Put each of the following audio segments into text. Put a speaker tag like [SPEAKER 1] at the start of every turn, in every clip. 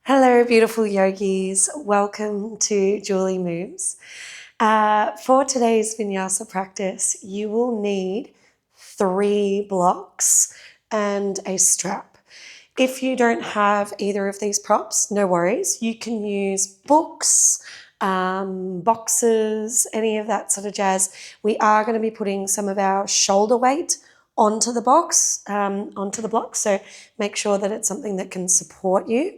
[SPEAKER 1] Hello, beautiful yogis. Welcome to Julie Moves. For today's Vinyasa practice, you will need 3 blocks and a strap. If you don't have either of these props, no worries. You can use books, boxes, any of that sort of jazz. We are going to be putting some of our shoulder weight onto the block, so make sure that it's something that can support you.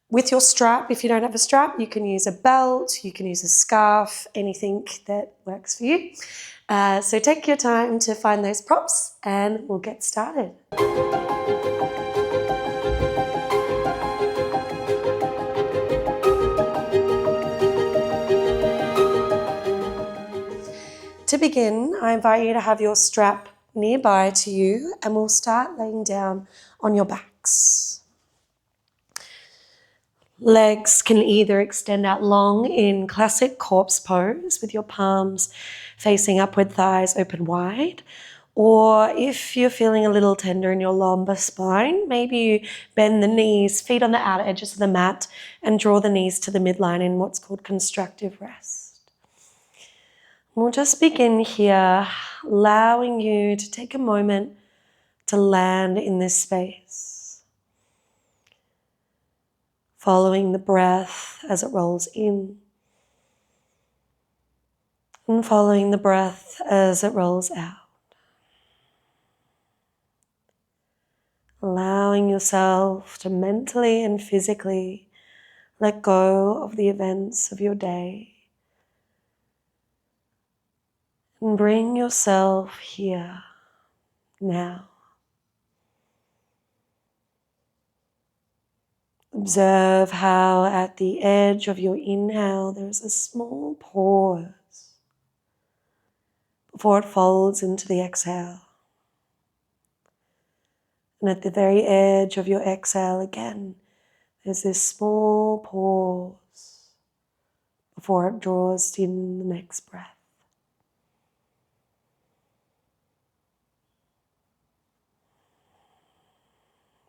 [SPEAKER 1] With your strap, if you don't have a strap, you can use a belt, you can use a scarf, anything that works for you. So take your time to find those props and we'll get started. To begin, I invite you to have your strap nearby to you and we'll start laying down on your backs. Legs can either extend out long in classic corpse pose with your palms facing upward, thighs open wide, or if you're feeling a little tender in your lumbar spine, maybe you bend the knees, feet on the outer edges of the mat, and draw the knees to the midline in what's called constructive rest. We'll just begin here, allowing you to take a moment to land in this space. Following the breath as it rolls in, and following the breath as it rolls out. Allowing yourself to mentally and physically let go of the events of your day and bring yourself here now. Observe how at the edge of your inhale there is a small pause before it folds into the exhale. And at the very edge of your exhale again, there's this small pause before it draws in the next breath.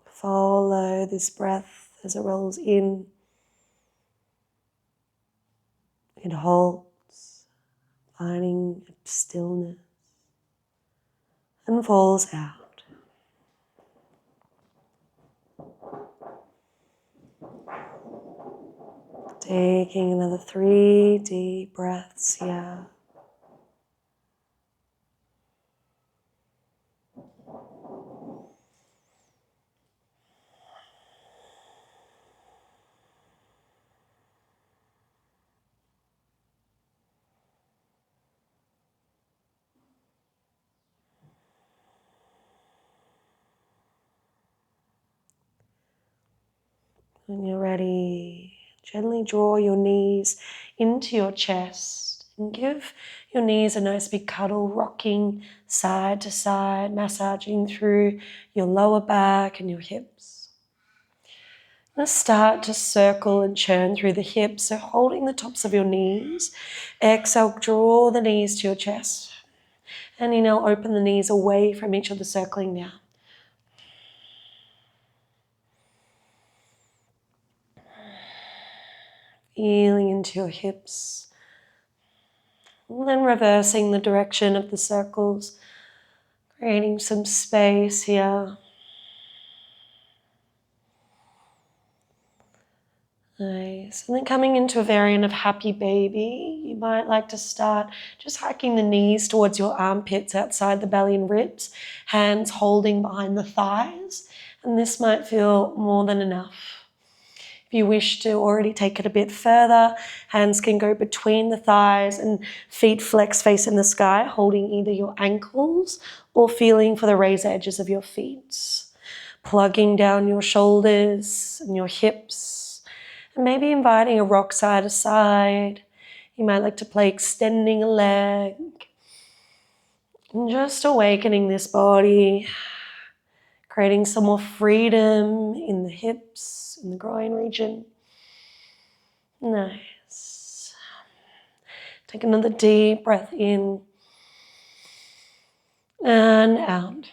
[SPEAKER 1] Follow this breath as it rolls in. It holds, finding stillness, and falls out. Taking another 3 deep breaths here. When you're ready, gently draw your knees into your chest and give your knees a nice big cuddle, rocking side to side, massaging through your lower back and your hips. Let's start to circle and churn through the hips, so holding the tops of your knees. Exhale, draw the knees to your chest. And inhale, open the knees away from each other, circling down. Feeling into your hips. And then reversing the direction of the circles, creating some space here. Nice. And then coming into a variant of happy baby, you might like to start just hiking the knees towards your armpits outside the belly and ribs, hands holding behind the thighs. And this might feel more than enough. If you wish to already take it a bit further, hands can go between the thighs and feet flex face in the sky, holding either your ankles or feeling for the razor edges of your feet. Plugging down your shoulders and your hips, and maybe inviting a rock side to side. You might like to play extending a leg. And just awakening this body, creating some more freedom in the hips, in the groin region. Nice. Take another deep breath in and out.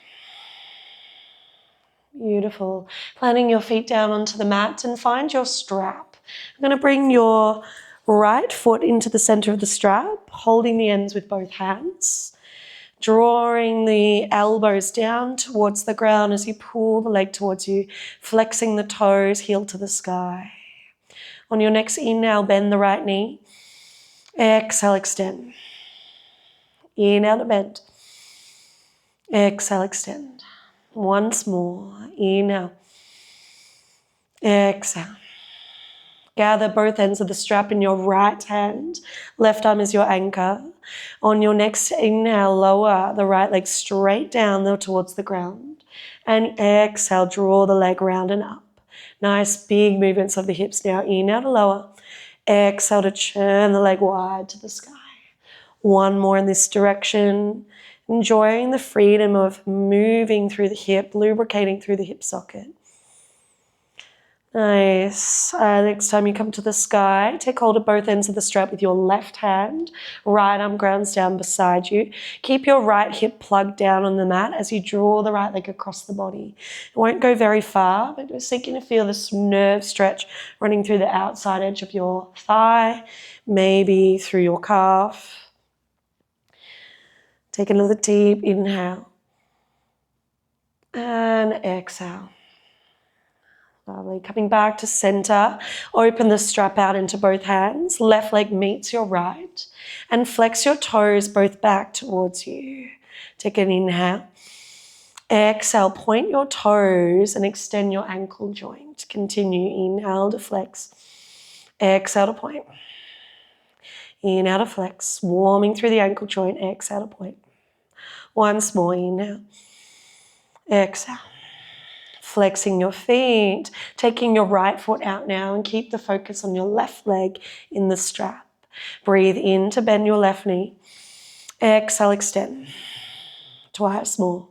[SPEAKER 1] Beautiful. Planting your feet down onto the mat and find your strap. I'm going to bring your right foot into the center of the strap, holding the ends with both hands. Drawing the elbows down towards the ground as you pull the leg towards you, flexing the toes, heel to the sky. On your next inhale, bend the right knee. Exhale, extend. Inhale to bend. Exhale, extend. Once more. Inhale. Exhale. Gather both ends of the strap in your right hand. Left arm is your anchor. On your next inhale, lower the right leg straight down towards the ground. And exhale, draw the leg round and up. Nice big movements of the hips now. Inhale to lower. Exhale to turn the leg wide to the sky. One more in this direction. Enjoying the freedom of moving through the hip, lubricating through the hip socket. Nice. Next time you come to the sky, take hold of both ends of the strap with your left hand. Right arm grounds down beside you. Keep your right hip plugged down on the mat as you draw the right leg across the body. It won't go very far, but just seeking to feel this nerve stretch running through the outside edge of your thigh, maybe through your calf. Take another deep inhale. And exhale. Lovely. Coming back to center, open the strap out into both hands. Left leg meets your right. And flex your toes both back towards you. Take an inhale. Exhale, point your toes and extend your ankle joint. Continue. Inhale to flex. Exhale to point. Inhale to flex. Warming through the ankle joint. Exhale to point. Once more. Inhale. Exhale. Flexing your feet, taking your right foot out now and keep the focus on your left leg in the strap. Breathe in to bend your left knee. Exhale, extend. Twice more.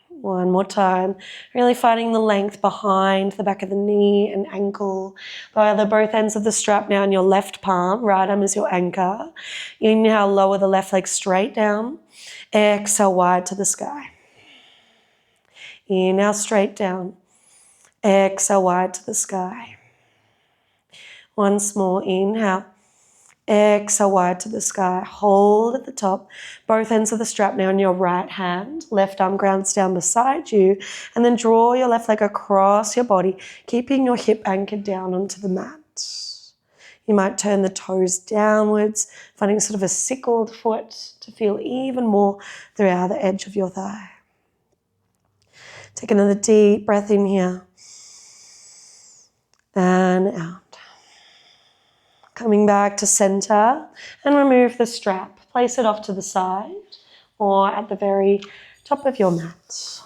[SPEAKER 1] One more time. Really finding the length behind the back of the knee and ankle. Gather both ends of the strap now in your left palm. Right arm is your anchor. Inhale, lower the left leg straight down. Exhale, wide to the sky. Inhale, straight down. Exhale, wide to the sky. Once more, inhale. Exhale, wide to the sky. Hold at the top. Both ends of the strap now in your right hand. Left arm grounds down beside you. And then draw your left leg across your body, keeping your hip anchored down onto the mat. You might turn the toes downwards, finding sort of a sickled foot to feel even more throughout the edge of your thigh. Take another deep breath in here. And out. Coming back to center and remove the strap. Place it off to the side or at the very top of your mat.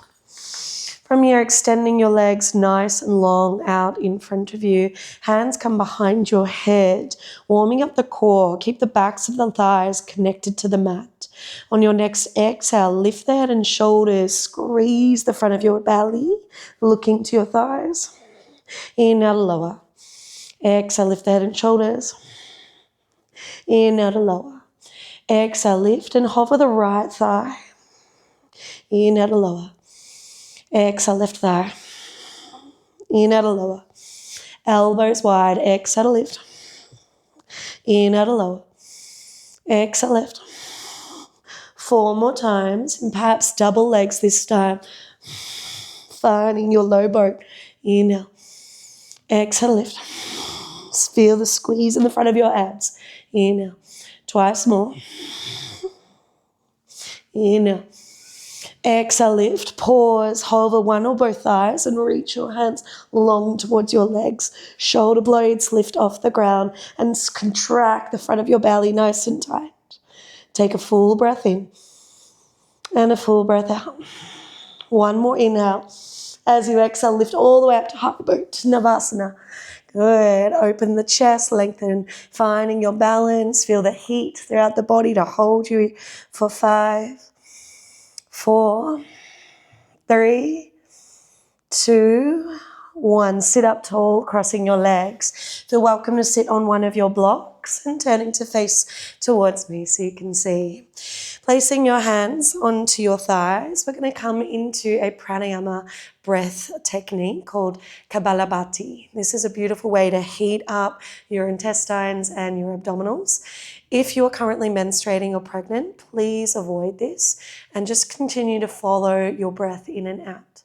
[SPEAKER 1] From here, extending your legs nice and long out in front of you. Hands come behind your head, warming up the core. Keep the backs of the thighs connected to the mat. On your next exhale, lift the head and shoulders. Squeeze the front of your belly, looking to your thighs. Inhale to lower. Exhale, lift the head and shoulders. Inhale to lower. Exhale, lift and hover the right thigh. Inhale to lower. Exhale, left thigh. Inhale to lower. Elbows wide. Exhale to lift. Inhale to lower. Exhale, lift. 4 more times, and perhaps double legs this time. Finding your low boat. Inhale. Exhale, lift. Feel the squeeze in the front of your abs. Inhale. Twice more. Inhale. Exhale, lift. Pause. Hover one or both thighs and reach your hands long towards your legs. Shoulder blades lift off the ground and contract the front of your belly nice and tight. Take a full breath in and a full breath out. One more inhale. As you exhale, lift all the way up to high boat, Navasana. Good. Open the chest, lengthen, finding your balance. Feel the heat throughout the body to hold you for 5, 4, 3, 2, 1. Sit up tall, crossing your legs. Feel welcome to sit on one of your blocks and turning to face towards me so you can see. Placing your hands onto your thighs, we're going to come into a pranayama breath technique called Kapalabhati. This is a beautiful way to heat up your intestines and your abdominals. If you're currently menstruating or pregnant, please avoid this and just continue to follow your breath in and out.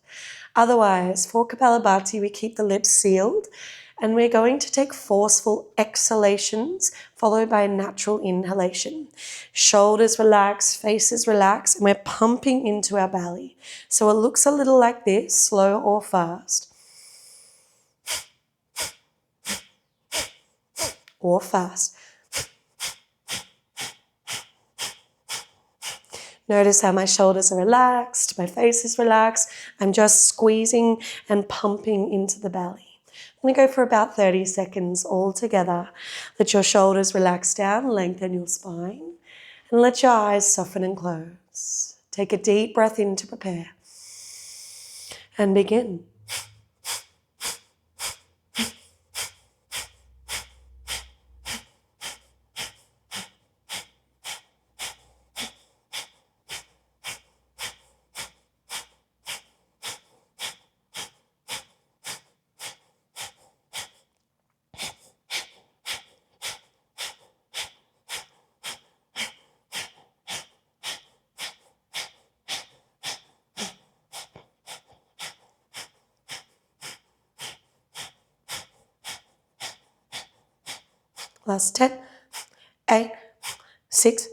[SPEAKER 1] Otherwise, for Kapalabhati, we keep the lips sealed and we're going to take forceful exhalations followed by a natural inhalation. Shoulders relax, faces relax, and we're pumping into our belly. So it looks a little like this, slow or fast. Or fast. Notice how my shoulders are relaxed, my face is relaxed. I'm just squeezing and pumping into the belly. I'm going to go for about 30 seconds all together. Let your shoulders relax down, lengthen your spine, and let your eyes soften and close. Take a deep breath in to prepare. And begin. Last 10, 8, 6,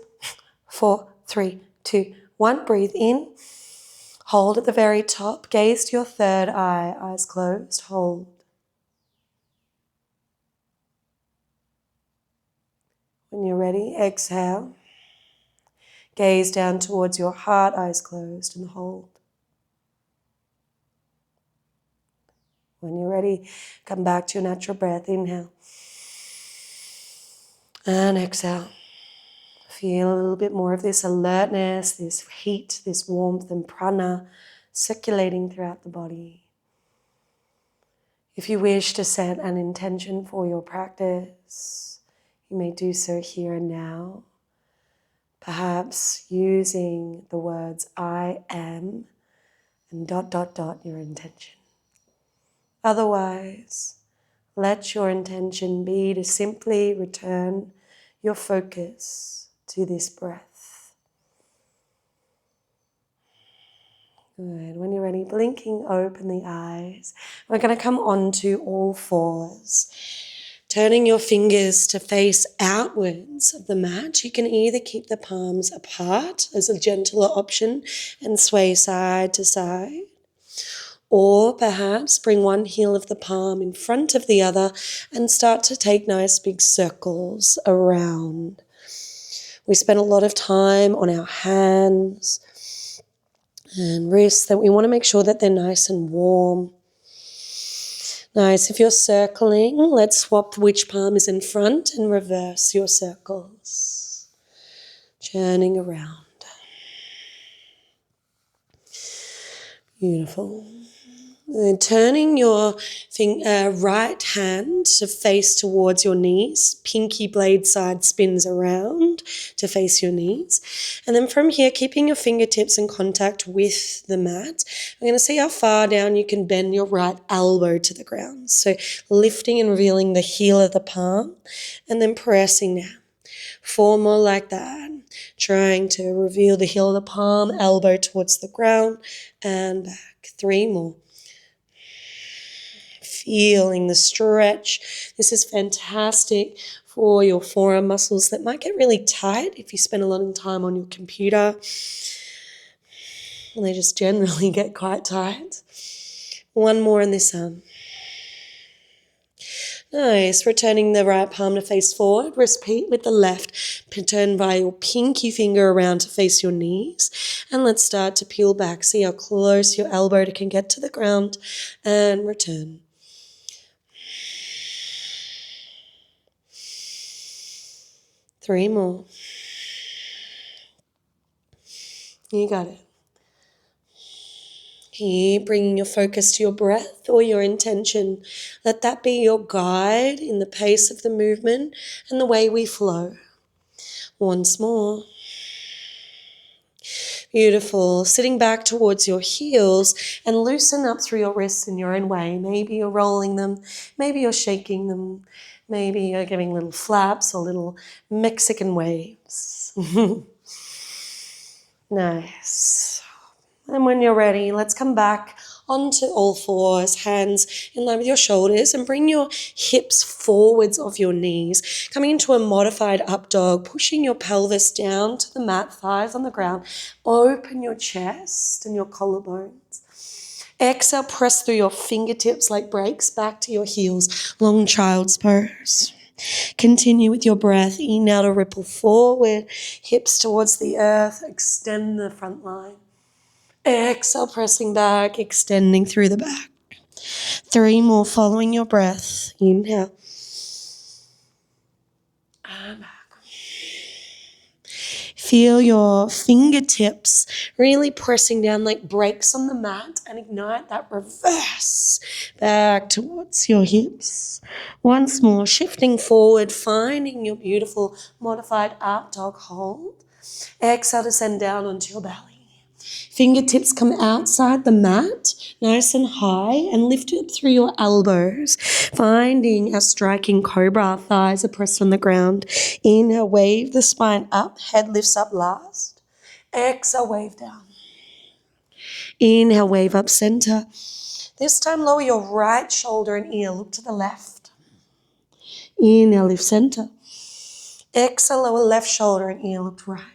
[SPEAKER 1] 4, 3, 2, 1. Breathe in. Hold at the very top. Gaze to your third eye. Eyes closed. Hold. When you're ready, exhale. Gaze down towards your heart. Eyes closed and hold. When you're ready, come back to your natural breath. Inhale. And exhale. Feel a little bit more of this alertness, this heat, this warmth and prana circulating throughout the body. If you wish to set an intention for your practice, you may do so here and now. Perhaps using the words I am and ... your intention. Otherwise, let your intention be to simply return your focus to this breath. Good. When you're ready, blinking open the eyes. We're going to come onto all fours. Turning your fingers to face outwards of the mat. You can either keep the palms apart as a gentler option and sway side to side. Or perhaps bring one heel of the palm in front of the other and start to take nice big circles around. We spend a lot of time on our hands and wrists that we want to make sure that they're nice and warm. Nice. If you're circling, let's swap which palm is in front and reverse your circles. Churning around. Beautiful. And turning your right hand to face towards your knees. Pinky blade side spins around to face your knees. And then from here, keeping your fingertips in contact with the mat, we're going to see how far down you can bend your right elbow to the ground. So lifting and revealing the heel of the palm and then pressing down. 4 more like that. Trying to reveal the heel of the palm, elbow towards the ground and back. 3 more. Feeling the stretch. This is fantastic for your forearm muscles that might get really tight if you spend a lot of time on your computer. And they just generally get quite tight. 1 more in this arm. Nice. Returning the right palm to face forward. Repeat with the left. Turn by your pinky finger around to face your knees. And let's start to peel back. See how close your elbow can get to the ground. And return. 3 more. You got it. Keep bringing your focus to your breath or your intention. Let that be your guide in the pace of the movement and the way we flow. Once more. Beautiful. Sitting back towards your heels and loosen up through your wrists in your own way. Maybe you're rolling them, maybe you're shaking them, maybe you're giving little flaps or little Mexican waves. Nice. And when you're ready, let's come back onto all fours, hands in line with your shoulders, and bring your hips forwards of your knees, coming into a modified up dog, pushing your pelvis down to the mat, thighs on the ground. Open your chest and your collarbones. Exhale, press through your fingertips like brakes back to your heels, long child's pose. Continue with your breath. Inhale to ripple forward, hips towards the earth, extend the front line. Exhale, pressing back, extending through the back. 3 more following your breath. Inhale. And back. Feel your fingertips really pressing down like brakes on the mat and ignite that reverse back towards your hips. Once more, shifting forward, finding your beautiful modified up dog hold. Exhale to send down onto your belly. Fingertips come outside the mat, nice and high, and lift it through your elbows, finding a striking cobra. Thighs are pressed on the ground. Inhale, wave the spine up, head lifts up last. Exhale, wave down. Inhale, wave up center. This time, lower your right shoulder and ear. Look to the left. Inhale, lift center. Exhale, lower left shoulder and ear. Look right.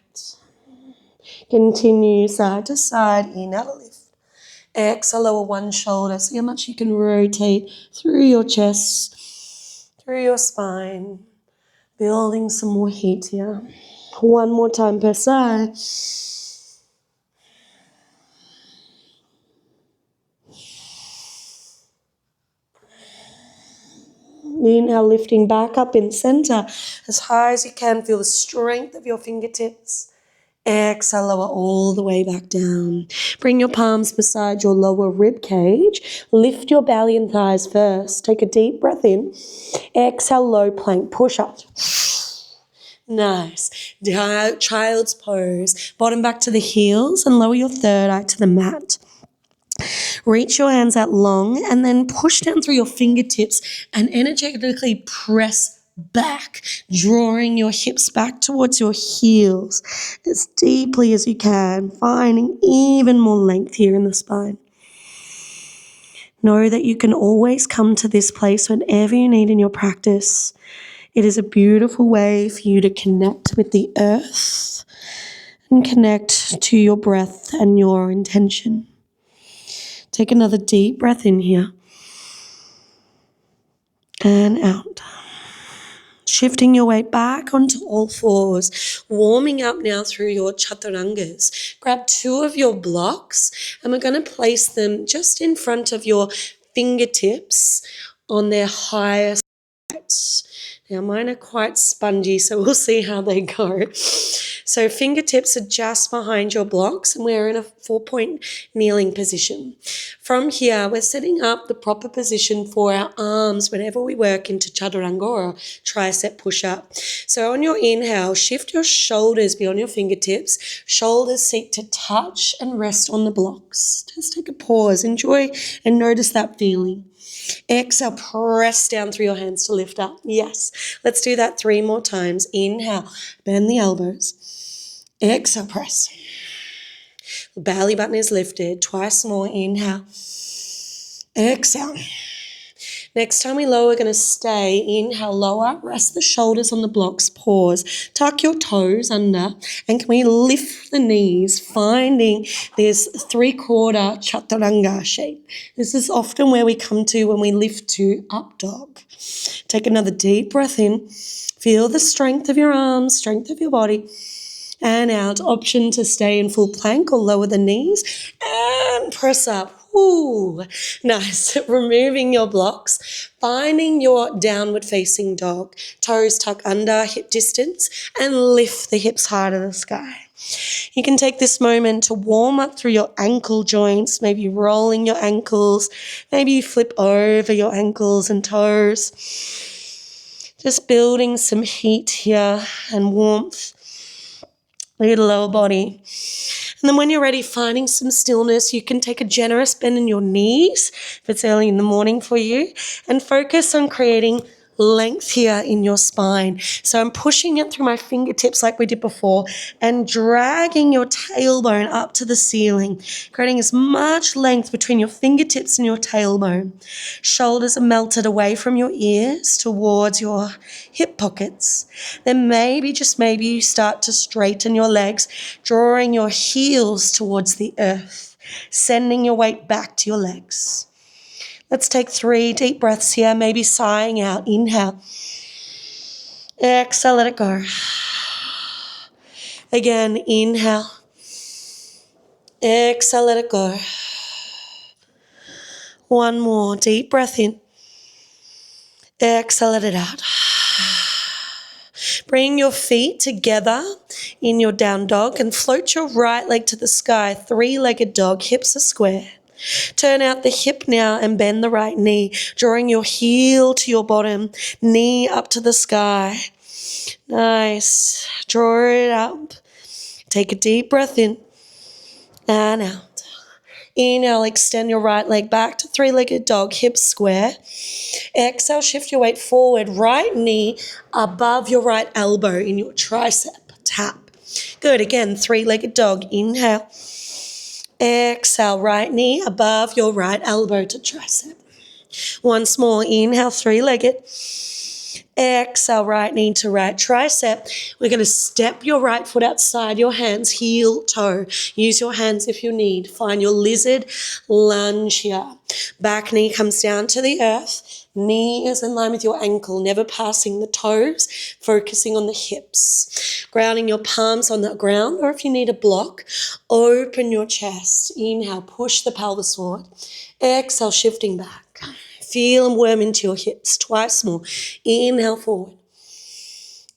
[SPEAKER 1] Continue side to side. Inhale to lift. Exhale, lower one shoulder. See how much you can rotate through your chest, through your spine. Building some more heat here. One more time per side. Inhale, lifting back up in center as high as you can. Feel the strength of your fingertips. Exhale, lower all the way back down. Bring your palms beside your lower rib cage. Lift your belly and thighs first. Take a deep breath in. Exhale, low plank, push up. Nice. Child's pose. Bottom back to the heels and lower your third eye to the mat. Reach your hands out long and then push down through your fingertips and energetically press back, drawing your hips back towards your heels as deeply as you can, finding even more length here in the spine. Know that you can always come to this place whenever you need in your practice. It is a beautiful way for you to connect with the earth and connect to your breath and your intention. Take another deep breath in here and out. Shifting your weight back onto all fours, warming up now through your chaturangas. Grab 2 of your blocks and we're going to place them just in front of your fingertips on their highest heights. Now mine are quite spongy, so we'll see how they go. So fingertips are just behind your blocks and we're in a 4-point kneeling position. From here, we're setting up the proper position for our arms whenever we work into chaturanga or tricep push-up. So on your inhale, shift your shoulders beyond your fingertips. Shoulders seek to touch and rest on the blocks. Just take a pause, enjoy and notice that feeling. Exhale, press down through your hands to lift up. Yes, let's do that 3 more times. Inhale, bend the elbows. Exhale, press. The belly button is lifted. Twice more. Inhale. Exhale. Next time we lower, we're going to stay. Inhale, lower. Rest the shoulders on the blocks. Pause. Tuck your toes under. And can we lift the knees, finding this 3/4 chaturanga shape. This is often where we come to when we lift to up dog. Take another deep breath in. Feel the strength of your arms, strength of your body. and out. Option to stay in full plank or lower the knees and press up. Ooh, nice. Removing your blocks, finding your downward facing dog. Toes tuck under, hip distance, and lift the hips high to the sky. You can take this moment to warm up through your ankle joints, maybe rolling your ankles, maybe you flip over your ankles and toes. Just building some heat here and warmth through the lower body. And then when you're ready, finding some stillness, you can take a generous bend in your knees if it's early in the morning for you, and focus on creating length here in your spine. So I'm pushing it through my fingertips like we did before and dragging your tailbone up to the ceiling, creating as much length between your fingertips and your tailbone. Shoulders are melted away from your ears towards your hip pockets. Then maybe, just maybe, you start to straighten your legs, drawing your heels towards the earth, sending your weight back to your legs. Let's take 3 deep breaths here, maybe sighing out. Inhale. Exhale, let it go. Again, inhale. Exhale, let it go. One more deep breath in. Exhale, let it out. Bring your feet together in your down dog and float your right leg to the sky. 3-legged dog, hips are square. Turn out the hip now and bend the right knee, drawing your heel to your bottom, knee up to the sky. Nice. Draw it up. Take a deep breath in and out. Inhale, extend your right leg back to 3-legged dog, hips square. Exhale, shift your weight forward, right knee above your right elbow in your tricep. Tap. Good. Again, 3-legged dog. Inhale. Exhale, right knee above your right elbow to tricep. Once more, inhale, 3-legged. Exhale, right knee to right tricep. We're going to step your right foot outside your hands, heel, toe. Use your hands if you need. Find your lizard lunge here. Back knee comes down to the earth. Knee is in line with your ankle, never passing the toes, focusing on the hips. Grounding your palms on the ground, or if you need a block, open your chest. Inhale, push the pelvis forward. Exhale, shifting back. Feel and worm into your hips. Twice more. Inhale forward.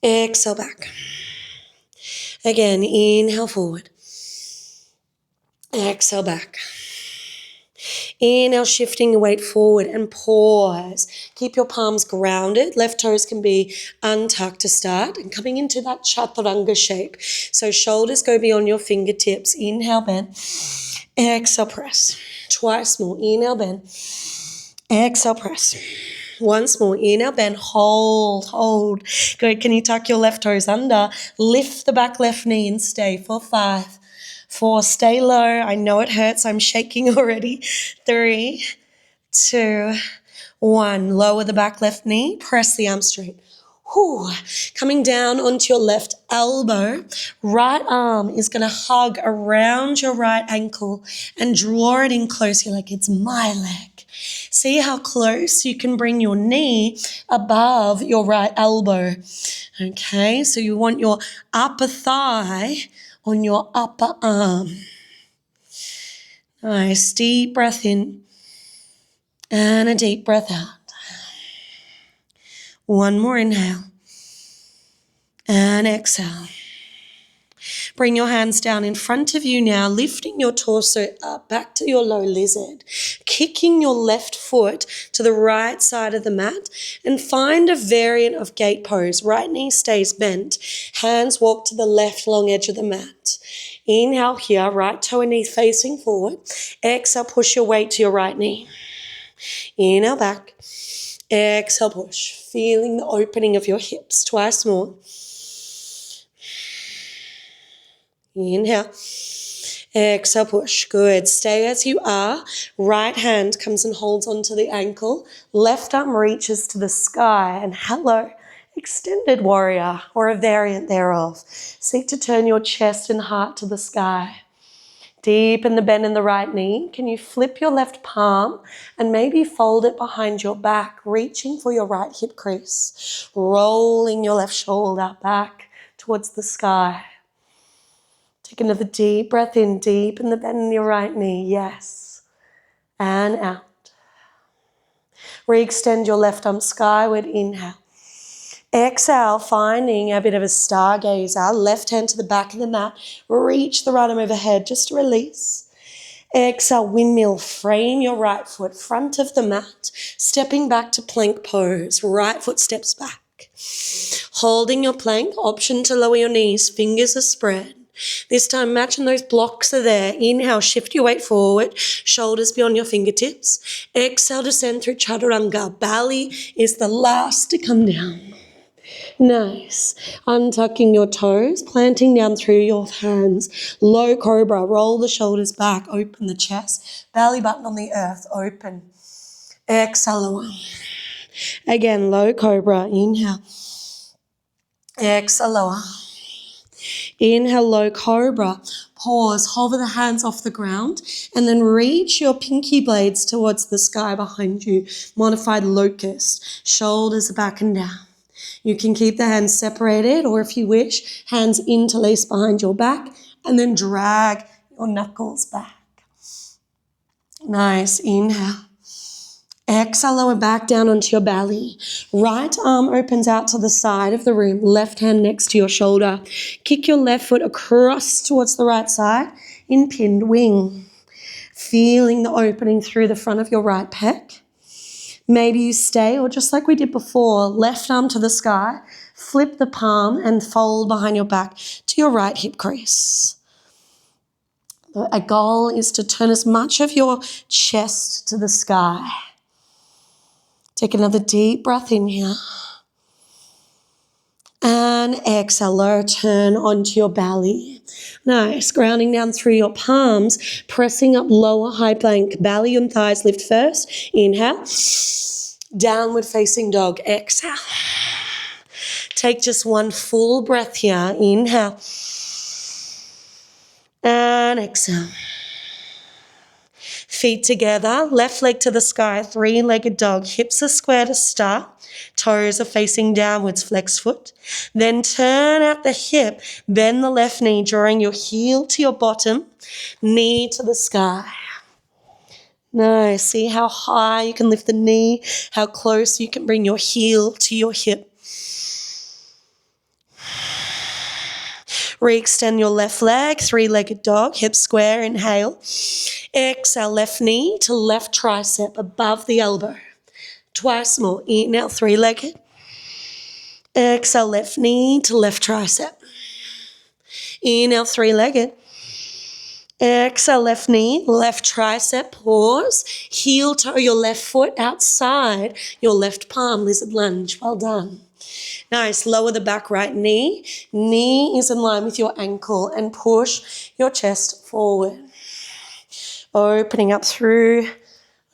[SPEAKER 1] Exhale back. Again, inhale forward. Exhale back. Inhale, shifting your weight forward and pause. Keep your palms grounded. Left toes can be untucked to start and coming into that chaturanga shape. So shoulders go beyond your fingertips. Inhale, bend. Exhale, press. Twice more. Inhale, bend. Exhale, press. Once more. Inhale, bend. Hold. Good. Can you tuck your left toes under? Lift the back left knee and stay for 5. 4, stay low. I know it hurts. I'm shaking already. 3, 2, 1. Lower the back left knee. Press the arm straight. Whew. Coming down onto your left elbow. Right arm is going to hug around your right ankle and draw it in close. You're like, it's my leg. See how close you can bring your knee above your right elbow. Okay, so you want your upper thigh on your upper arm. Nice, deep breath in and a deep breath out. One more inhale and exhale. Bring your hands down in front of you now, lifting your torso up back to your low lizard, kicking your left foot to the right side of the mat, and find a variant of gate pose. Right knee stays bent, hands walk to the left long edge of the mat. Inhale here, right toe and knee facing forward. Exhale, push your weight to your right knee. Inhale back. Exhale, push. Feeling the opening of your hips. Twice more. Inhale. Exhale, push. Good. Stay as you are. Right hand comes and holds onto the ankle. Left arm reaches to the sky. And hello, extended warrior, or a variant thereof. Seek to turn your chest and heart to the sky. Deepen the bend in the right knee. Can you flip your left palm and maybe fold it behind your back, reaching for your right hip crease, rolling your left shoulder back towards the sky. Take another deep breath in, deep in the bend in your right knee. Yes. And out. Re-extend your left arm skyward. Inhale. Exhale, finding a bit of a stargazer. Left hand to the back of the mat. Reach the right arm overhead just to release. Exhale, windmill. Frame your right foot front of the mat. Stepping back to plank pose. Right foot steps back. Holding your plank. Option to lower your knees. Fingers are spread. This time, imagine those blocks are there. Inhale, shift your weight forward, shoulders beyond your fingertips. Exhale, descend through chaturanga. Belly is the last to come down. Nice. Untucking your toes, planting down through your hands. Low cobra, roll the shoulders back, open the chest. Belly button on the earth, open. Exhale, lower. Again, low cobra, inhale. Exhale, lower. Inhale, low cobra. Pause, hover the hands off the ground, and then reach your pinky blades towards the sky behind you. Modified locust. Shoulders back and down. You can keep the hands separated, or if you wish, hands interlace behind your back, and then drag your knuckles back. Nice. Inhale. Exhale, lower back down onto your belly. Right arm opens out to the side of the room. Left hand next to your shoulder. Kick your left foot across towards the right side in pinned wing. Feeling the opening through the front of your right pec. Maybe you stay, or just like we did before, left arm to the sky, flip the palm and fold behind your back to your right hip crease. A goal is to turn as much of your chest to the sky. Take another deep breath in here. And exhale, lower turn onto your belly. Nice, grounding down through your palms, pressing up lower high plank, belly and thighs lift first. Inhale, downward facing dog, exhale. Take just one full breath here. Inhale. And exhale. Feet together, left leg to the sky, three-legged dog. Hips are square to start. Toes are facing downwards, flex foot. Then turn at the hip, bend the left knee, drawing your heel to your bottom, knee to the sky. Nice. See how high you can lift the knee, how close you can bring your heel to your hip. Re-extend your left leg, three-legged dog, hips square, inhale. Exhale, left knee to left tricep above the elbow. Twice more. Inhale, three-legged. Exhale, left knee to left tricep. Inhale, three-legged. Exhale, left knee, left tricep, pause. Heel toe your left foot outside your left palm, lizard lunge. Well done. Nice, lower the back right knee. Knee is in line with your ankle and push your chest forward. Opening up through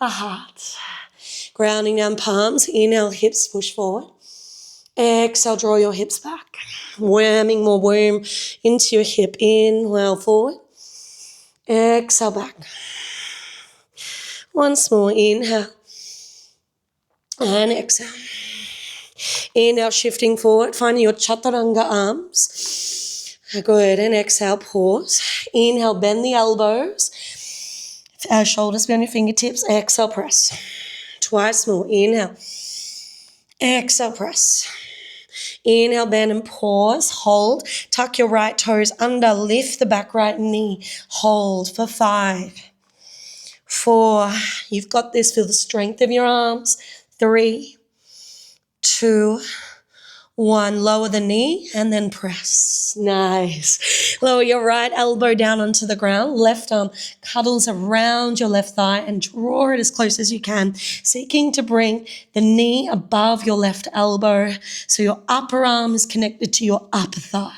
[SPEAKER 1] the heart. Grounding down palms, inhale, hips push forward. Exhale, draw your hips back. Worming more womb into your hip, inhale forward. Exhale back. Once more, inhale. And exhale. Inhale, shifting forward, finding your chaturanga arms. Good, and exhale, pause. Inhale, bend the elbows. Shoulders beyond your fingertips. Exhale, press. Twice more. Inhale. Exhale, press. Inhale, bend and pause. Hold. Tuck your right toes under. Lift the back right knee. Hold for 5, 4. You've got this. Feel the strength of your arms. 3, 2, 1. Lower the knee and then press. Nice. Lower your right elbow down onto the ground. Left arm cuddles around your left thigh and draw it as close as you can, seeking to bring the knee above your left elbow so your upper arm is connected to your upper thigh.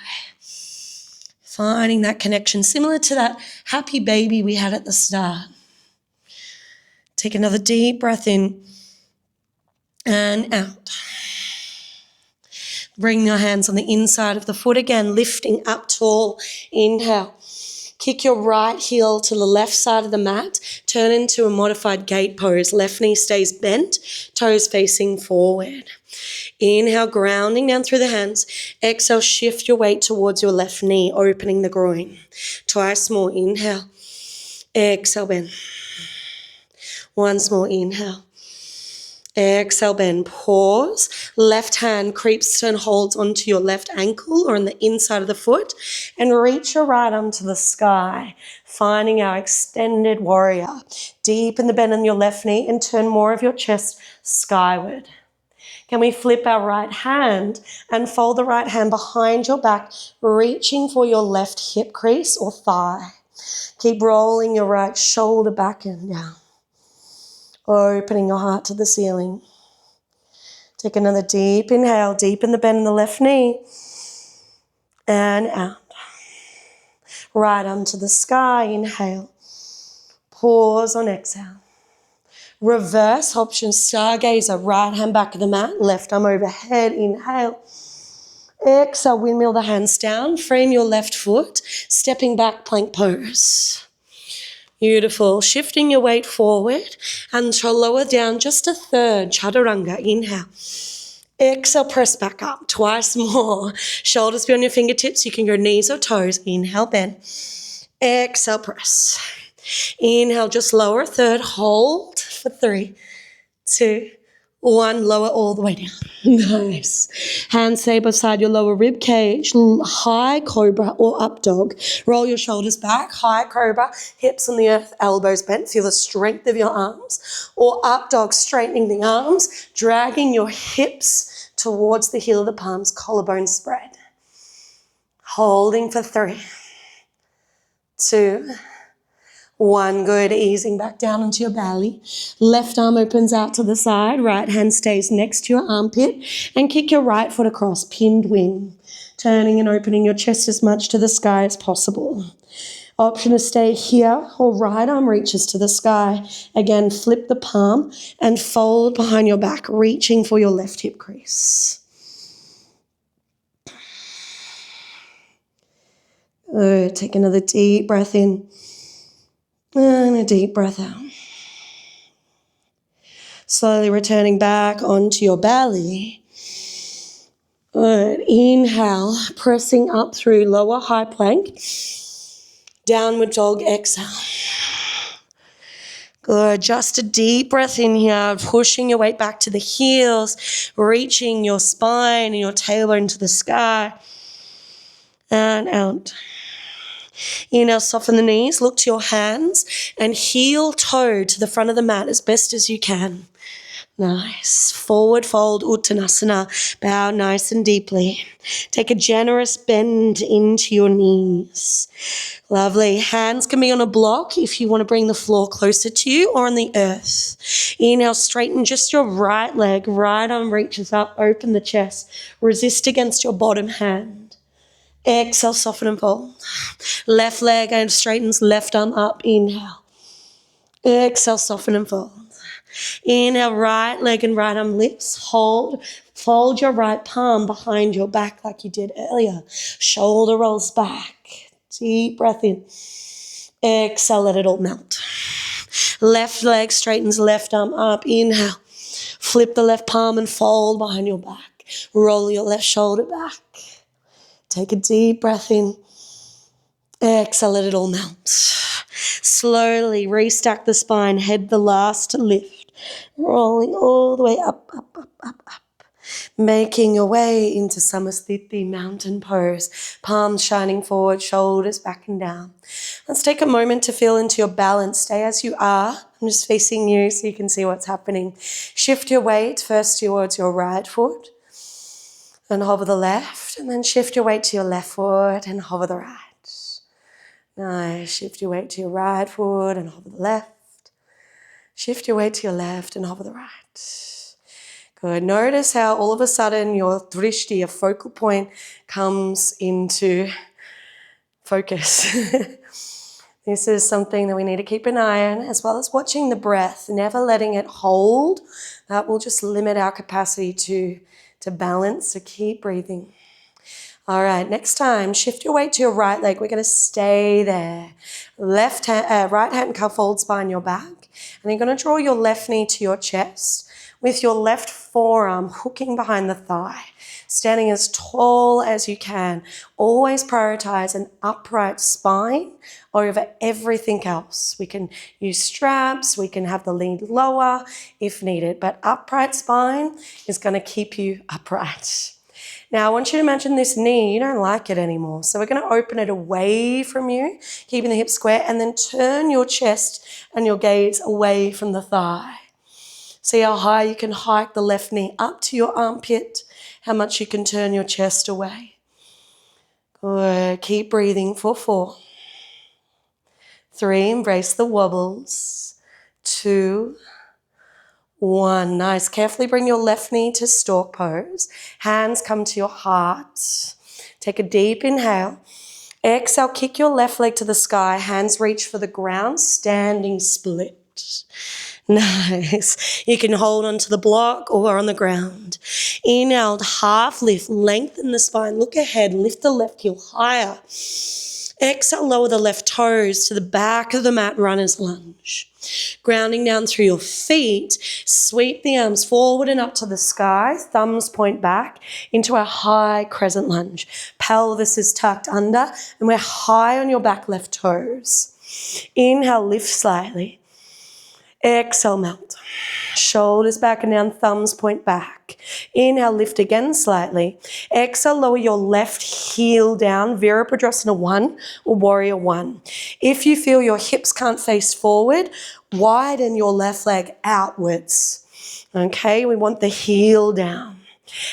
[SPEAKER 1] Finding that connection similar to that happy baby we had at the start. Take another deep breath in and out. Bring your hands on the inside of the foot again, lifting up tall. Inhale. Kick your right heel to the left side of the mat. Turn into a modified gate pose. Left knee stays bent, toes facing forward. Inhale, grounding down through the hands. Exhale, shift your weight towards your left knee, opening the groin. Twice more. Inhale. Exhale, bend. Once more. Inhale. Exhale, bend. Pause. Left hand creeps and holds onto your left ankle or on the inside of the foot, and reach your right arm to the sky, finding our extended warrior. Deepen the bend in your left knee and turn more of your chest skyward. Can we flip our right hand and fold the right hand behind your back, reaching for your left hip crease or thigh. Keep rolling your right shoulder back and down. Opening your heart to the ceiling. Take another deep inhale, deepen the bend in the left knee. And out. Right arm to the sky, inhale. Pause on exhale. Reverse option, stargazer, right hand back of the mat, left arm overhead, inhale. Exhale, windmill the hands down, frame your left foot, stepping back, plank pose. Beautiful. Shifting your weight forward and to lower down just a third, chaturanga, inhale. Exhale, press back up, twice more. Shoulders beyond your fingertips, you can go knees or toes. Inhale, bend. Exhale, press. Inhale, just lower a third, hold for 3, 2, 1, lower all the way down. Nice. Hands stay beside your lower rib cage, high cobra or up dog. Roll your shoulders back, high cobra, hips on the earth, elbows bent. Feel the strength of your arms. Or up dog, straightening the arms, dragging your hips towards the heel of the palms, collarbone spread. Holding for 3, 2, 1, good, easing back down into your belly. Left arm opens out to the side, right hand stays next to your armpit, and kick your right foot across, pinned wing, turning and opening your chest as much to the sky as possible. Option to stay here or right arm reaches to the sky. Again, flip the palm and fold behind your back, reaching for your left hip crease. Good, take another deep breath in. And a deep breath out. Slowly returning back onto your belly. Good. Inhale, pressing up through lower high plank. Downward dog, exhale. Good. Just a deep breath in here, pushing your weight back to the heels, reaching your spine and your tailbone to the sky. And out. Inhale, soften the knees, look to your hands and heel toe to the front of the mat as best as you can. Nice. Forward fold, Uttanasana. Bow nice and deeply. Take a generous bend into your knees. Lovely. Hands can be on a block if you want to bring the floor closer to you or on the earth. Inhale, straighten just your right leg. Right arm reaches up, open the chest. Resist against your bottom hand. Exhale, soften and fold. Left leg and straightens, left arm up. Inhale. Exhale, soften and fold. Inhale, right leg and right arm lifts. Hold. Fold your right palm behind your back like you did earlier. Shoulder rolls back. Deep breath in. Exhale, let it all melt. Left leg straightens, left arm up. Inhale. Flip the left palm and fold behind your back. Roll your left shoulder back. Take a deep breath in. Exhale, let it all melt. Slowly restack the spine, head the last lift. Rolling all the way up, up, up, up, up. Making your way into Samasthiti, mountain pose. Palms shining forward, shoulders back and down. Let's take a moment to feel into your balance. Stay as you are. I'm just facing you so you can see what's happening. Shift your weight first towards your right foot. And hover the left, and then shift your weight to your left foot and hover the right. Nice. Shift your weight to your right foot and hover the left. Shift your weight to your left and hover the right. Good. Notice how all of a sudden your drishti, your focal point, comes into focus. This is something that we need to keep an eye on, as well as watching the breath, never letting it hold. That will just limit our capacity to balance, so keep breathing. All right, next time, shift your weight to your right leg. We're going to stay there. Right hand cuff folds behind your back. And you're going to draw your left knee to your chest with your left forearm hooking behind the thigh. Standing as tall as you can. Always prioritize an upright spine over everything else. We can use straps, we can have the lead lower if needed, but upright spine is going to keep you upright. Now, I want you to imagine this knee, you don't like it anymore. So we're going to open it away from you, keeping the hips square, and then turn your chest and your gaze away from the thigh. See how high you can hike the left knee up to your armpit, how much you can turn your chest away. Good. Keep breathing for 4. 3, embrace the wobbles. 2, 1. Nice. Carefully bring your left knee to stork pose. Hands come to your heart. Take a deep inhale. Exhale, kick your left leg to the sky. Hands reach for the ground. Standing split. Nice. You can hold onto the block or on the ground. Inhale, half lift. Lengthen the spine. Look ahead. Lift the left heel higher. Exhale, lower the left toes to the back of the mat, runner's lunge. Grounding down through your feet, sweep the arms forward and up to the sky, thumbs point back into a high crescent lunge. Pelvis is tucked under and we're high on your back left toes. Inhale, lift slightly. Exhale, melt. Shoulders back and down, thumbs point back. Inhale, lift again slightly. Exhale, lower your left heel down, Virabhadrasana 1 or Warrior 1. If you feel your hips can't face forward, widen your left leg outwards. Okay, we want the heel down.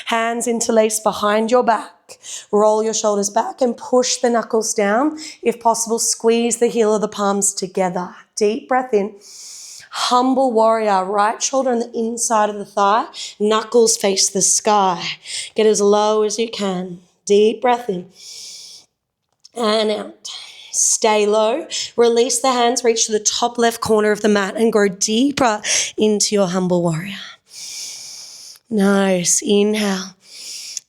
[SPEAKER 1] Hands interlace behind your back. Roll your shoulders back and push the knuckles down. If possible, squeeze the heel of the palms together. Deep breath in. Humble warrior, right shoulder on the inside of the thigh, knuckles face the sky. Get as low as you can. Deep breath in and out. Stay low. Release the hands, reach to the top left corner of the mat and go deeper into your humble warrior. Nice. Inhale.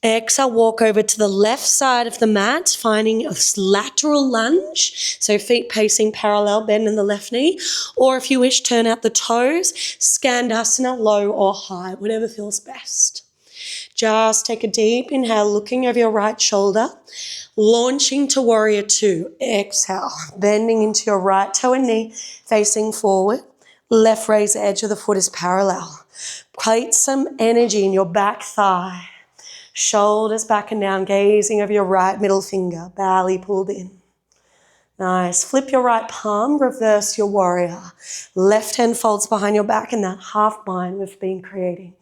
[SPEAKER 1] Exhale, walk over to the left side of the mat, finding a lateral lunge. So feet pacing parallel, bend in the left knee. Or if you wish, turn out the toes, Skandasana, low or high, whatever feels best. Just take a deep inhale, looking over your right shoulder, launching to Warrior 2. Exhale, bending into your right toe and knee, facing forward. Left razor edge of the foot is parallel. Create some energy in your back thigh. Shoulders back and down, gazing over your right middle finger, belly pulled in. Nice. Flip your right palm, reverse your warrior. Left hand folds behind your back in that half bind we've been creating.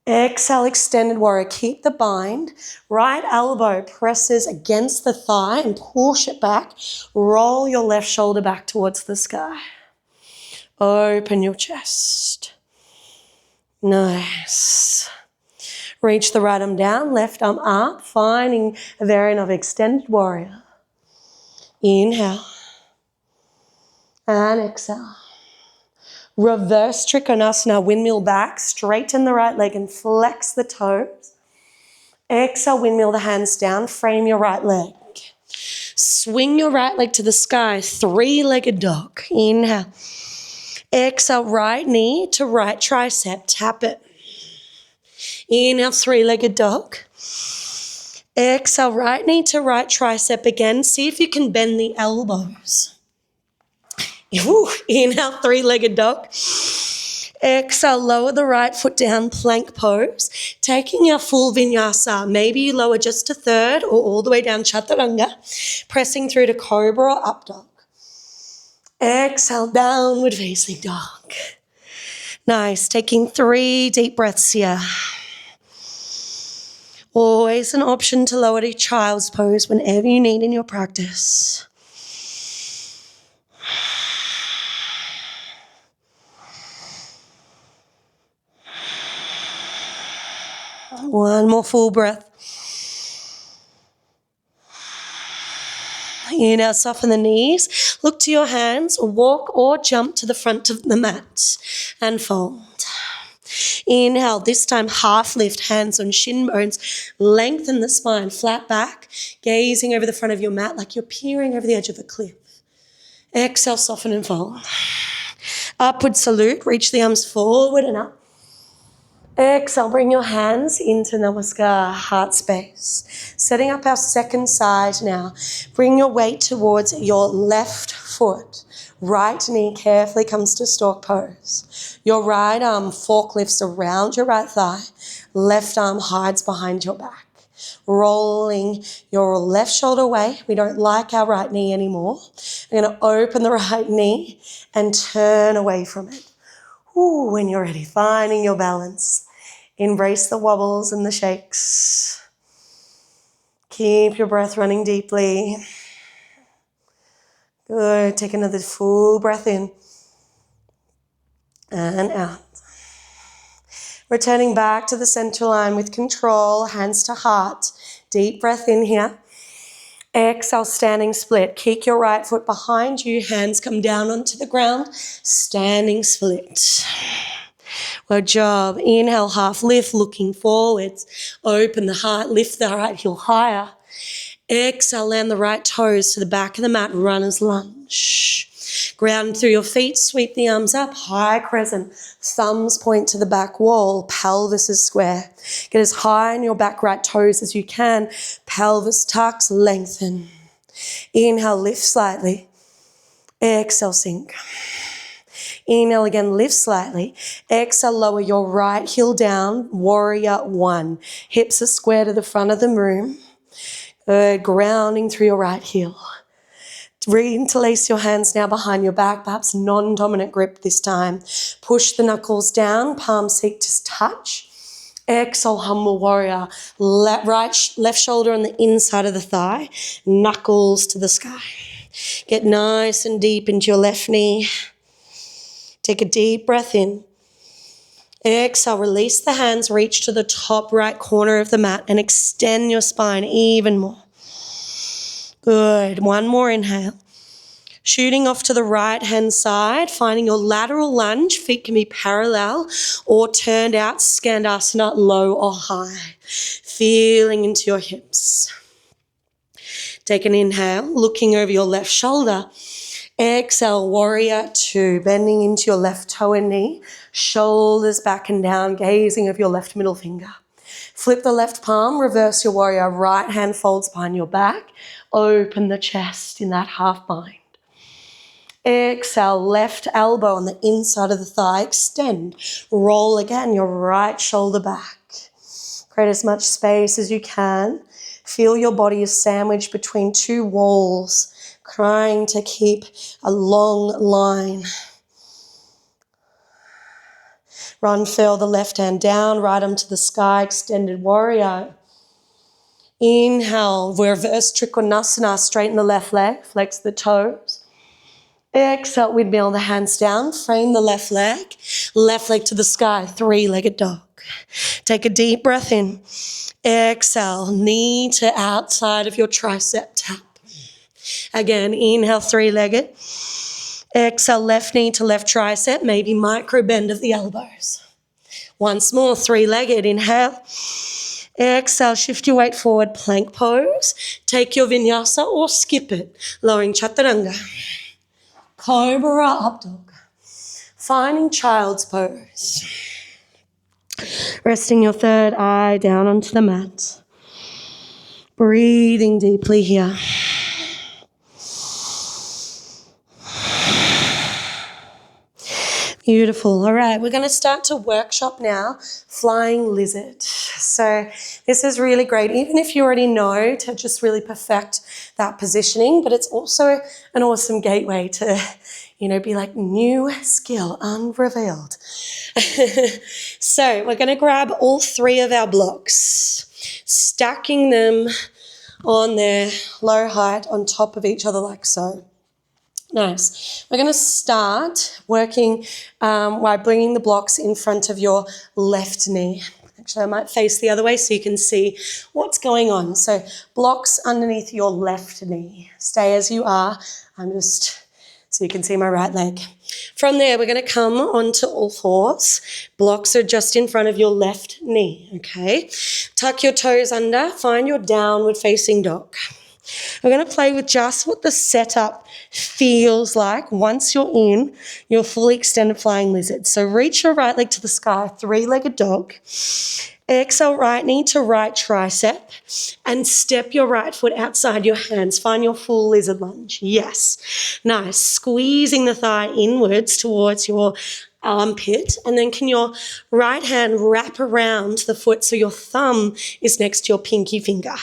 [SPEAKER 1] Exhale, extended warrior. Keep the bind. Right elbow presses against the thigh and push it back. Roll your left shoulder back towards the sky. Open your chest. Nice. Reach the right arm down, left arm up, finding a variant of extended warrior. Inhale and exhale. Reverse Trikonasana, windmill back, straighten the right leg and flex the toes. Exhale, windmill the hands down, frame your right leg. Swing your right leg to the sky, 3-legged dog. Inhale. Exhale, right knee to right tricep, tap it. Inhale, 3-legged dog. Exhale, right knee to right tricep again. See if you can bend the elbows. Inhale, 3-legged dog. Exhale, lower the right foot down, plank pose. Taking your full vinyasa. Maybe you lower just a third or all the way down chaturanga. Pressing through to cobra or up dog. Exhale, downward facing dog. Nice. Taking 3 deep breaths here. Always an option to lower to child's pose whenever you need in your practice. One more full breath. You now soften the knees. Look to your hands, walk or jump to the front of the mat and fold. Inhale, this time half lift, hands on shin bones. Lengthen the spine, flat back, gazing over the front of your mat like you're peering over the edge of a cliff. Exhale, soften and fold. Upward salute, reach the arms forward and up. Exhale, bring your hands into Namaskar, heart space. Setting up our second side now. Bring your weight towards your left foot. Right knee carefully comes to stork pose. Your right arm forklifts around your right thigh. Left arm hides behind your back. Rolling your left shoulder away. We don't like our right knee anymore. We're going to open the right knee and turn away from it. Ooh, when you're ready, finding your balance. Embrace the wobbles and the shakes. Keep your breath running deeply. Good. Take another full breath in and out. Returning back to the center line with control, hands to heart. Deep breath in here. Exhale, standing split. Kick your right foot behind you. Hands come down onto the ground. Standing split. Good job. Inhale, half lift, looking forwards. Open the heart, lift the right heel higher. Exhale, land the right toes to the back of the mat, runner's lunge. Ground through your feet, sweep the arms up, high crescent. Thumbs point to the back wall, pelvis is square. Get as high in your back right toes as you can. Pelvis tucks, lengthen. Inhale, lift slightly. Exhale, sink. Inhale again, lift slightly. Exhale, lower your right heel down, warrior one. Hips are square to the front of the room. Good, grounding through your right heel. Reinterlace your hands now behind your back, perhaps non-dominant grip this time. Push the knuckles down, palms seek to touch. Exhale, humble warrior. Left shoulder on the inside of the thigh, knuckles to the sky. Get nice and deep into your left knee. Take a deep breath in. Exhale, release the hands, reach to the top right corner of the mat and extend your spine even more. Good. One more inhale. Shooting off to the right-hand side, finding your lateral lunge. Feet can be parallel or turned out, Skandasana, low or high. Feeling into your hips. Take an inhale, looking over your left shoulder. Exhale, warrior two, bending into your left toe and knee, shoulders back and down, gazing over your left middle finger. Flip the left palm, reverse your warrior, right hand folds behind your back, open the chest in that half bind. Exhale, left elbow on the inside of the thigh, extend, roll again, your right shoulder back. Create as much space as you can. Feel your body is sandwiched between two walls, trying to keep a long line. Feel the left hand down, right arm to the sky, extended warrior. Inhale, reverse Trikonasana, straighten the left leg, flex the toes. Exhale, windmill the hands down, frame the left leg to the sky, three-legged dog. Take a deep breath in. Exhale, knee to outside of your tricep tap. Again, inhale, three-legged. Exhale, left knee to left tricep, maybe micro bend of the elbows. Once more, three-legged, inhale. Exhale, shift your weight forward, plank pose. Take your vinyasa or skip it, lowering chaturanga. Cobra up dog. Finding child's pose. Resting your third eye down onto the mat. Breathing deeply here. Beautiful. All right, we're going to start to workshop now flying lizard. So this is really great, even if you already know, to just really perfect that positioning, but it's also an awesome gateway to, be like new skill unrevealed. So we're going to grab all three of our blocks, stacking them on their low height on top of each other like so. Nice. We're going to start working by bringing the blocks in front of your left knee. Actually, I might face the other way so you can see what's going on. So blocks underneath your left knee. Stay as you are. I'm just So you can see my right leg. From there, we're going to come onto all fours. Blocks are just in front of your left knee, okay? Tuck your toes under, find your downward facing dog. We're going to play with just what the setup feels like once you're in your fully extended flying lizard. So reach your right leg to the sky, three-legged dog. Exhale, right knee to right tricep, and step your right foot outside your hands. Find your full lizard lunge. Yes. Nice. Squeezing the thigh inwards towards your armpit, and then can your right hand wrap around the foot so your thumb is next to your pinky finger.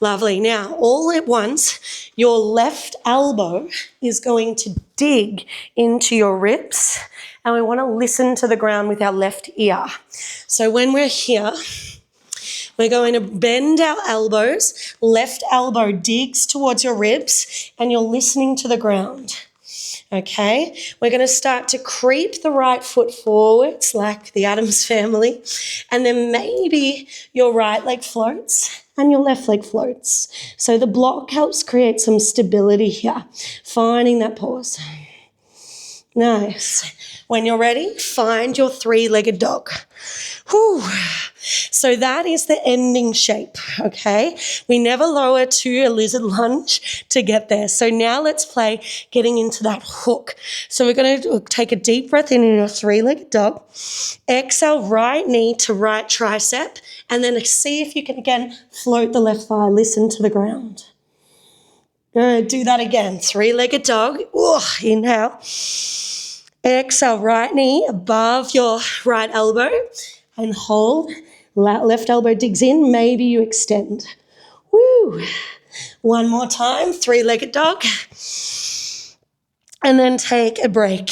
[SPEAKER 1] Lovely. Now, all at once, your left elbow is going to dig into your ribs, and we want to listen to the ground with our left ear. So when we're here, we're going to bend our elbows. Left elbow digs towards your ribs, and you're listening to the ground. Okay, we're going to start to creep the right foot forwards like the Addams family, and then maybe your right leg floats and your left leg floats. So the block helps create some stability here, finding that pause. Nice. When you're ready, find your three-legged dog. Whew. So that is the ending shape, okay? We never lower to a lizard lunge to get there. So now let's play getting into that hook. So we're going to take a deep breath in your three-legged dog. Exhale, right knee to right tricep, and then see if you can again float the left thigh. Listen to the ground. Good. Do that again. Three-legged dog. Ooh, inhale. Exhale, right knee above your right elbow and hold. Left elbow digs in. Maybe you extend. Woo. One more time. Three-legged dog. And then take a break.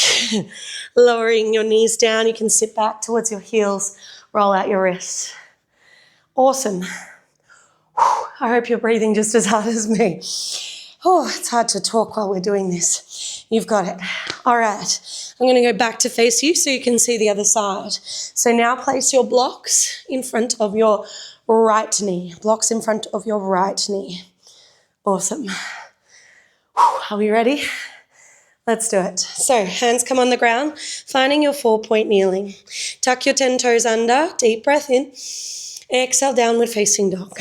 [SPEAKER 1] Lowering your knees down. You can sit back towards your heels. Roll out your wrists. Awesome. I hope you're breathing just as hard as me. Oh, it's hard to talk while we're doing this. You've got it. All right. I'm going to go back to face you so you can see the other side. So now place your blocks in front of your right knee. Blocks in front of your right knee. Awesome. Are we ready? Let's do it. So hands come on the ground, finding your 4-point kneeling. Tuck your 10 toes under, deep breath in. Exhale, downward facing dog.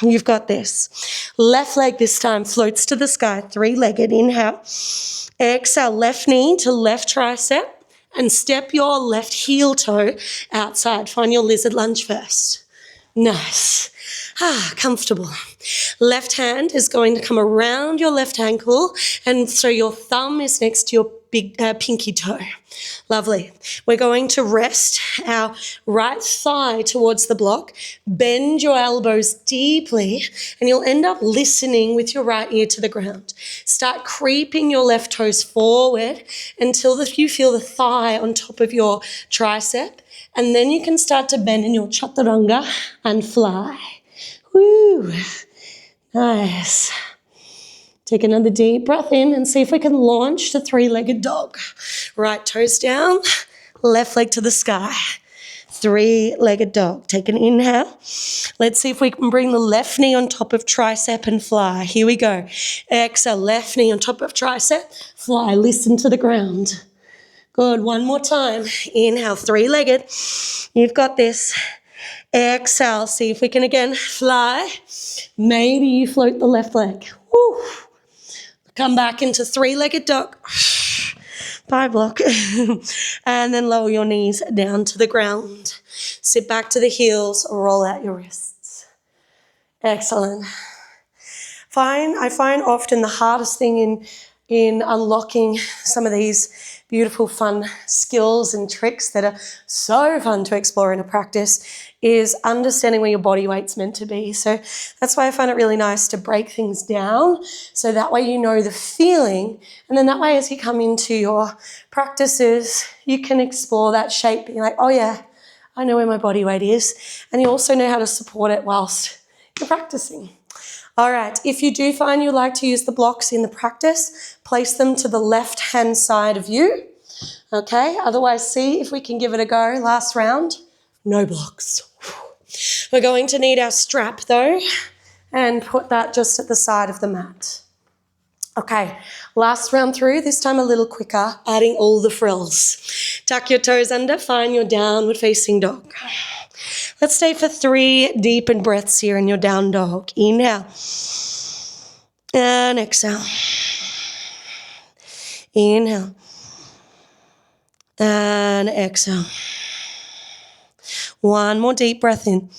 [SPEAKER 1] You've got this. Left leg this time floats to the sky, three-legged. Inhale. Exhale, left knee to left tricep, and step your left heel toe outside. Find your lizard lunge first. Nice. Comfortable. Left hand is going to come around your left ankle, and so your thumb is next to your big pinky toe. Lovely. We're going to rest our right thigh towards the block, bend your elbows deeply, and you'll end up listening with your right ear to the ground. Start creeping your left toes forward until you feel the thigh on top of your tricep, and then you can start to bend in your chaturanga and fly. Woo! Nice. Take another deep breath in and see if we can launch the three-legged dog. Right toes down, left leg to the sky. Three-legged dog. Take an inhale. Let's see if we can bring the left knee on top of tricep and fly. Here we go. Exhale, left knee on top of tricep. Fly, listen to the ground. Good, one more time. Inhale, three-legged. You've got this. Exhale, see if we can again fly. Maybe you float the left leg. Woo. Come back into three-legged dog. Bye, block. And then lower your knees down to the ground. Sit back to the heels, roll out your wrists. Excellent. I find often the hardest thing in unlocking some of these beautiful, fun skills and tricks that are so fun to explore in a practice is understanding where your body weight's meant to be. So that's why I find it really nice to break things down so that way you know the feeling, and then that way as you come into your practices, you can explore that shape, being like, oh yeah, I know where my body weight is, and you also know how to support it whilst you're practicing. All right, if you do find you like to use the blocks in the practice, place them to the left-hand side of you, okay? Otherwise, see if we can give it a go. Last round, no blocks. We're going to need our strap, though, and put that just at the side of the mat. Okay, last round through, this time a little quicker, adding all the frills. Tuck your toes under, find your downward facing dog. Let's stay for 3 deepened breaths here in your down dog. Inhale. And exhale. Inhale. And exhale. One more deep breath in.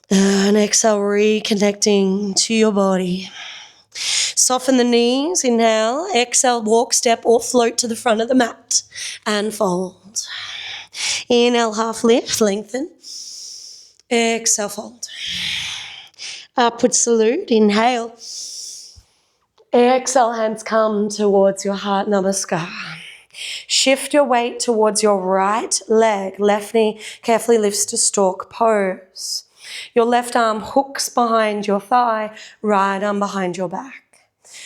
[SPEAKER 1] And exhale, reconnecting to your body. Soften the knees, inhale. Exhale, walk, step, or float to the front of the mat. And fold. Inhale, half lift, lengthen. Exhale, fold. Upward salute, inhale. Exhale, hands come towards your heart, namaskar. Shift your weight towards your right leg. Left knee carefully lifts to stork pose. Your left arm hooks behind your thigh, right arm behind your back.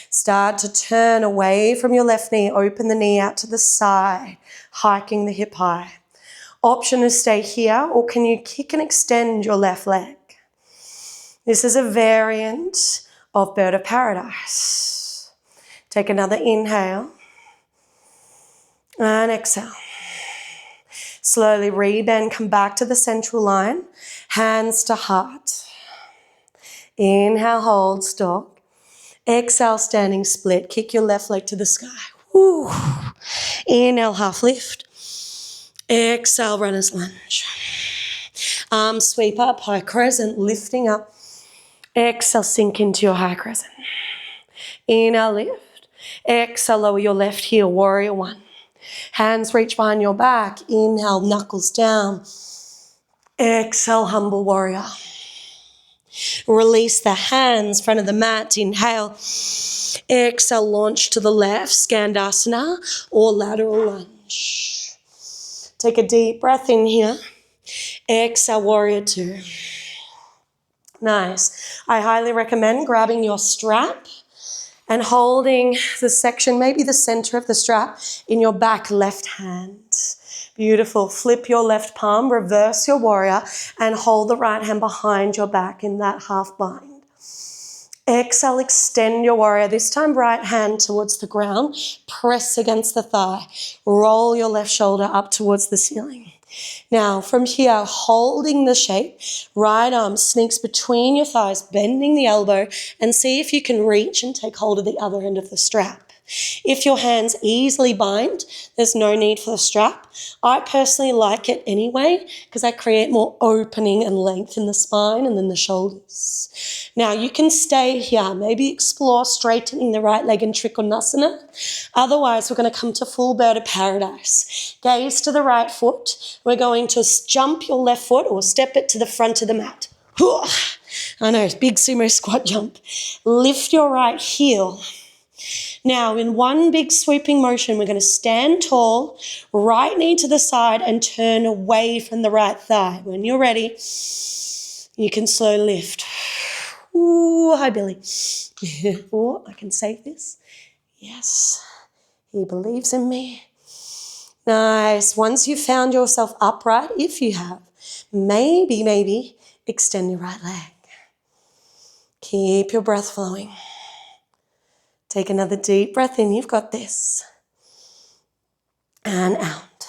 [SPEAKER 1] Start to turn away from your left knee, open the knee out to the side, hiking the hip high. Option is stay here, or can you kick and extend your left leg? This is a variant of Bird of Paradise. Take another inhale and exhale. Slowly rebend, come back to the central line, hands to heart. Inhale, hold, stop. Exhale, standing split. Kick your left leg to the sky. Woo. Inhale, half lift. Exhale, runner's lunge. Arm sweep up, high crescent, lifting up. Exhale, sink into your high crescent. Inhale, lift. Exhale, lower your left heel, warrior one. Hands reach behind your back. Inhale, knuckles down. Exhale, humble warrior. Release the hands, front of the mat. Inhale. Exhale, launch to the left, Skandasana or lateral lunge. Take a deep breath in here. Exhale, warrior two. Nice. I highly recommend grabbing your strap and holding the section, maybe the center of the strap, in your back left hand. Beautiful. Flip your left palm, reverse your warrior, and hold the right hand behind your back in that half bind. Exhale, extend your warrior. This time, right hand towards the ground. Press against the thigh. Roll your left shoulder up towards the ceiling. Now, from here, holding the shape, right arm sneaks between your thighs, bending the elbow, and see if you can reach and take hold of the other end of the strap. If your hands easily bind, there's no need for the strap. I personally like it anyway because I create more opening and length in the spine and then the shoulders. Now, you can stay here, maybe explore straightening the right leg in Trikonasana. Otherwise, we're going to come to full Bird of Paradise. Gaze to the right foot. We're going to jump your left foot or step it to the front of the mat. I know, big sumo squat jump. Lift your right heel. Now, in one big sweeping motion, we're going to stand tall, right knee to the side, and turn away from the right thigh. When you're ready, you can slow lift. Ooh, hi, Billy. Oh, I can save this. Yes, he believes in me. Nice. Once you've found yourself upright, if you have, maybe extend your right leg. Keep your breath flowing. Take another deep breath in. You've got this. And out.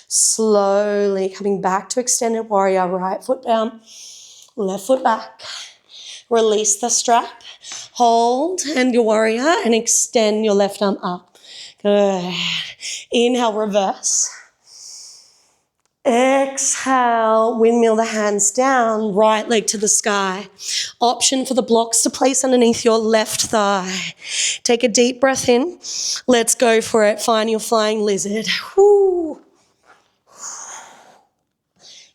[SPEAKER 1] Slowly coming back to extended warrior. Right foot down. Left foot back. Release the strap. Hold and your warrior and extend your left arm up. Good. Inhale, reverse. Exhale, windmill the hands down, right leg to the sky. Option for the blocks to place underneath your left thigh. Take a deep breath in. Let's go for it. Find your flying lizard. Woo.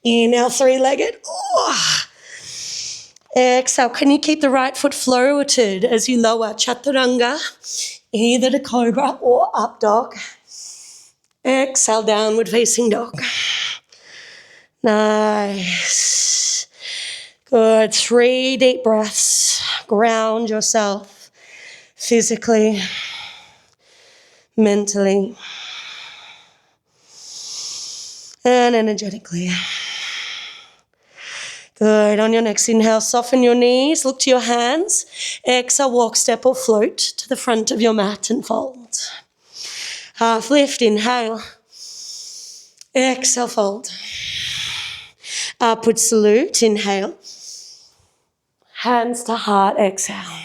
[SPEAKER 1] Inhale, three-legged. Oh. Exhale, can you keep the right foot floated as you lower Chaturanga, either to cobra or up dog. Exhale, downward facing dog. Nice. Good. 3 deep breaths. Ground yourself physically, mentally, and energetically. Good. On your next inhale, soften your knees, look to your hands. Exhale, walk, step or float to the front of your mat and fold. Half lift, inhale. Exhale, fold. Upward salute, inhale. Hands to heart, exhale.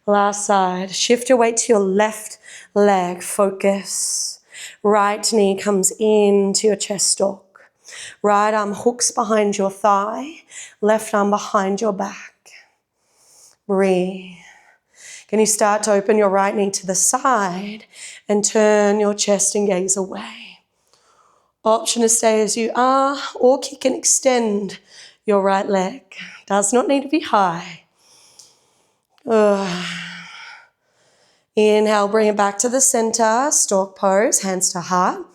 [SPEAKER 1] Last side. Shift your weight to your left leg. Focus. Right knee comes into your chest stalk. Right arm hooks behind your thigh. Left arm behind your back. Breathe. Can you start to open your right knee to the side and turn your chest and gaze away? Option to stay as you are or kick and extend your right leg. Does not need to be high. Inhale, bring it back to the center. Stork pose, hands to heart.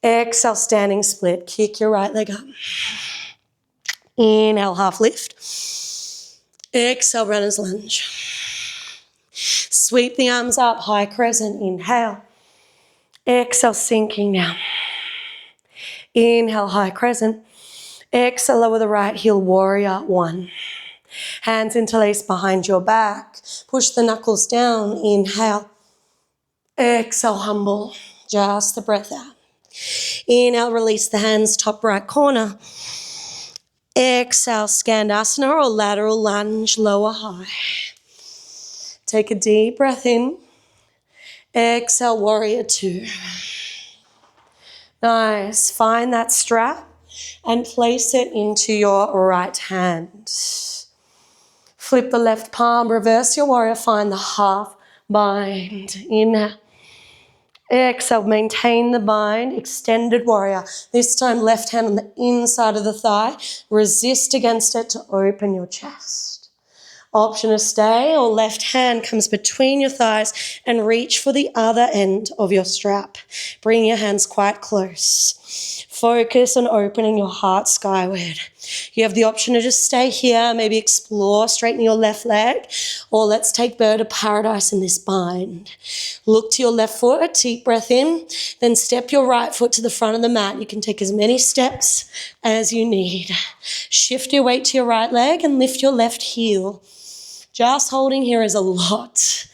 [SPEAKER 1] Exhale, standing split. Kick your right leg up. Inhale, half lift. Exhale, runner's lunge. Sweep the arms up, high crescent. Inhale. Exhale, sinking down. Inhale, high crescent. Exhale, lower the right heel, warrior one. Hands interlace behind your back. Push the knuckles down. Inhale. Exhale, humble. Just the breath out. Inhale, release the hands, top right corner. Exhale, Skandasana or lateral lunge, lower high. Take a deep breath in. Exhale, warrior two. Nice. Find that strap and place it into your right hand. Flip the left palm, reverse your warrior, find the half bind. Inhale. Exhale, maintain the bind, extended warrior. This time left hand on the inside of the thigh. Resist against it to open your chest. Option to stay or left hand comes between your thighs and reach for the other end of your strap. Bring your hands quite close. Focus on opening your heart skyward. You have the option to just stay here, maybe explore, straighten your left leg, or let's take bird of paradise in this bind. Look to your left foot, deep breath in, then step your right foot to the front of the mat. You can take as many steps as you need. Shift your weight to your right leg and lift your left heel. Just holding here is a lot.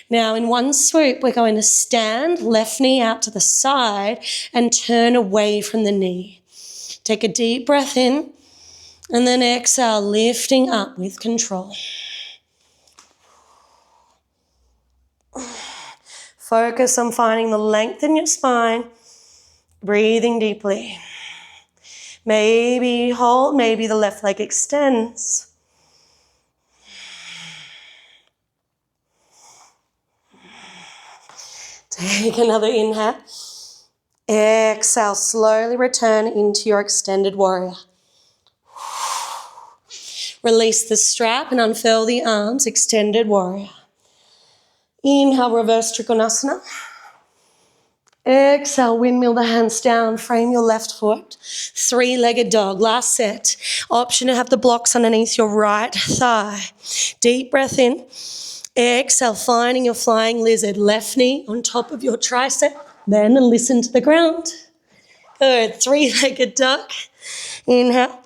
[SPEAKER 1] Now, in one swoop, we're going to stand, left knee out to the side, and turn away from the knee. Take a deep breath in, and then exhale, lifting up with control. Focus on finding the length in your spine, breathing deeply. Maybe hold, maybe the left leg extends. Take another inhale. Exhale, slowly return into your extended warrior. Release the strap and unfurl the arms, extended warrior. Inhale, reverse Trikonasana. Exhale, windmill the hands down, frame your left foot. Three-legged dog, last set. Option to have the blocks underneath your right thigh. Deep breath in. Exhale, finding your flying lizard. Left knee on top of your tricep. Bend and listen to the ground. Good. Three-legged duck. Inhale.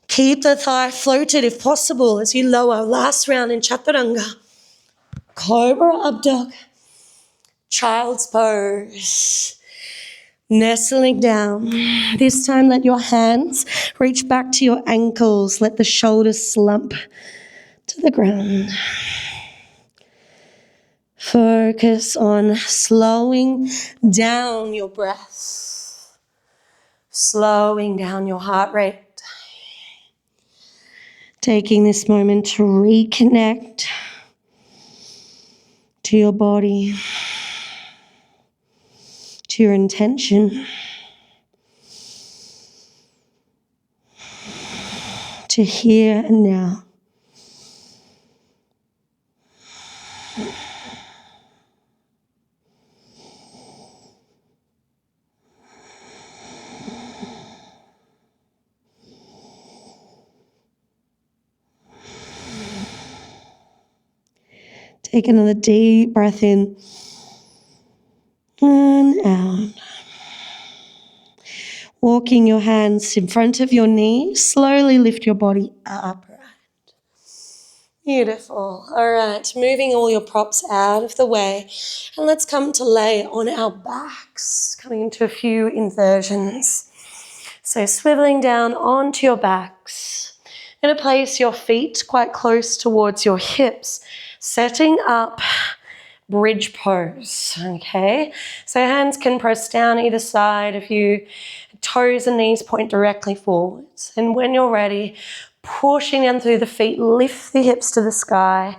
[SPEAKER 1] Keep the thigh floated if possible as you lower. Last round in Chaturanga. Cobra up dog. Child's pose. Nestling down. This time let your hands reach back to your ankles. Let the shoulders slump to the ground. Focus on slowing down your breath. Slowing down your heart rate. Taking this moment to reconnect to your body, to your intention, to here and now. Take another deep breath in and out. Walking your hands in front of your knees, slowly lift your body upright. Beautiful. All right, moving all your props out of the way. And let's come to lay on our backs, coming into a few inversions. So swiveling down onto your backs. You're going to place your feet quite close towards your hips, setting up bridge pose, okay? So hands can press down either side of you, toes and knees point directly forwards. And when you're ready, pushing down through the feet, lift the hips to the sky.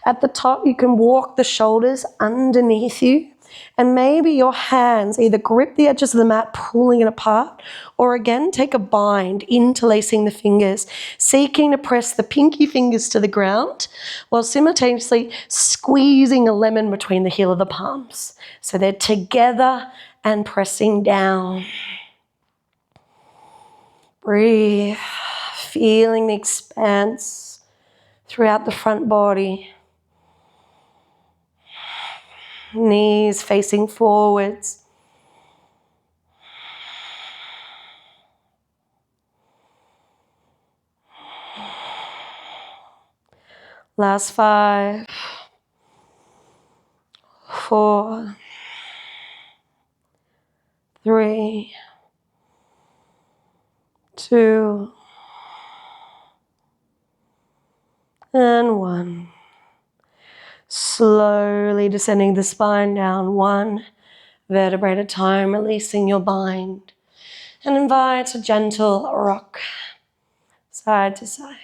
[SPEAKER 1] At the top, you can walk the shoulders underneath you, and maybe your hands either grip the edges of the mat, pulling it apart, or again, take a bind, interlacing the fingers, seeking to press the pinky fingers to the ground, while simultaneously squeezing a lemon between the heel of the palms. So they're together and pressing down. Breathe, feeling the expanse throughout the front body. Knees facing forwards. Last 5, 4, 3, 2, and 1. Slowly descending the spine down 1 vertebrae at a time, releasing your bind. And invite a gentle rock side to side.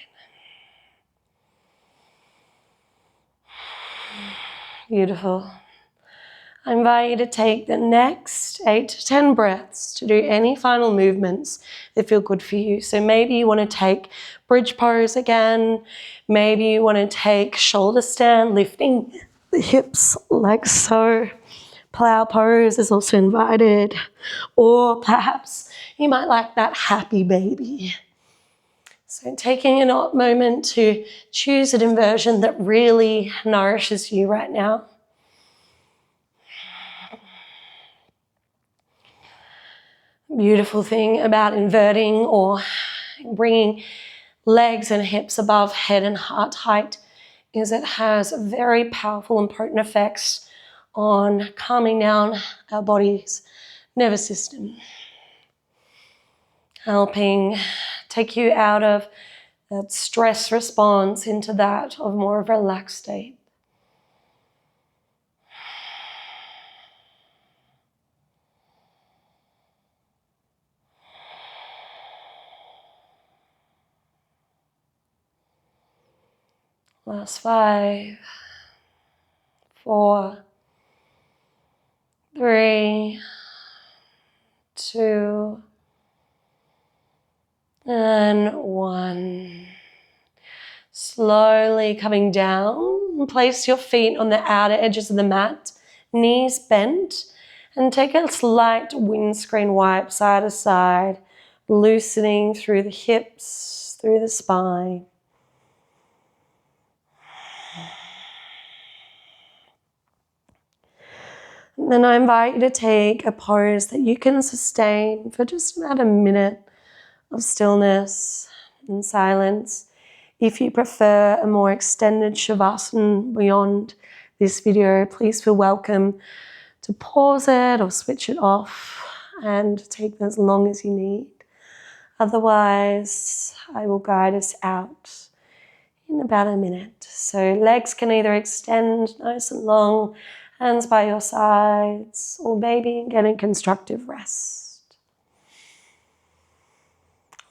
[SPEAKER 1] Beautiful. I invite you to take the next 8 to 10 breaths to do any final movements that feel good for you. So maybe you want to take bridge pose again. Maybe you want to take shoulder stand, lifting the hips like so. Plow pose is also invited. Or perhaps you might like that happy baby. So taking a moment to choose an inversion that really nourishes you right now. Beautiful thing about inverting or bringing legs and hips above head and heart height is it has very powerful and potent effects on calming down our body's nervous system, helping take you out of that stress response into that of more of a relaxed state. Last 5, 4, 3, 2, and 1. Slowly coming down, place your feet on the outer edges of the mat, knees bent, and take a slight windscreen wipe side to side, loosening through the hips, through the spine. And then I invite you to take a pose that you can sustain for just about a minute of stillness and silence. If you prefer a more extended Shavasana beyond this video, please feel welcome to pause it or switch it off and take as long as you need. Otherwise, I will guide us out in about a minute. So legs can either extend nice and long, hands by your sides, or maybe getting constructive rest.